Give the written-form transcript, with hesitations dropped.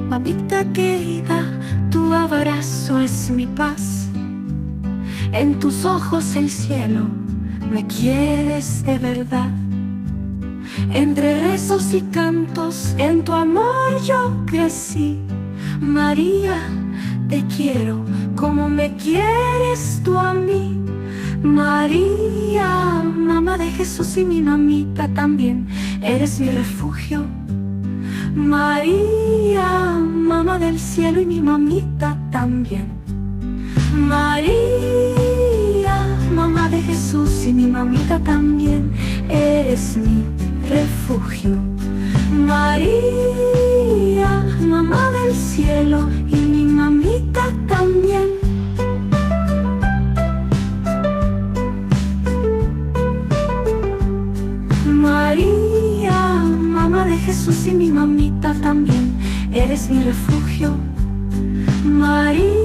Mamita querida, tu abrazo es mi paz. En tus ojos el cielo, me quieres de verdad. Entre rezos y cantos, en tu amor yo crecí. María, te quiero como me quieres tú a mí. María, mamá de Jesús y mi mamita también, eres mi refugio. María, mamá del cielo y mi mamita también. María, mamá de Jesús y mi mamita también, eres mi refugio. María, mamá del cielo y mi mamita también. María, mamá de Jesús y mi mamita también, eres mi refugio. María.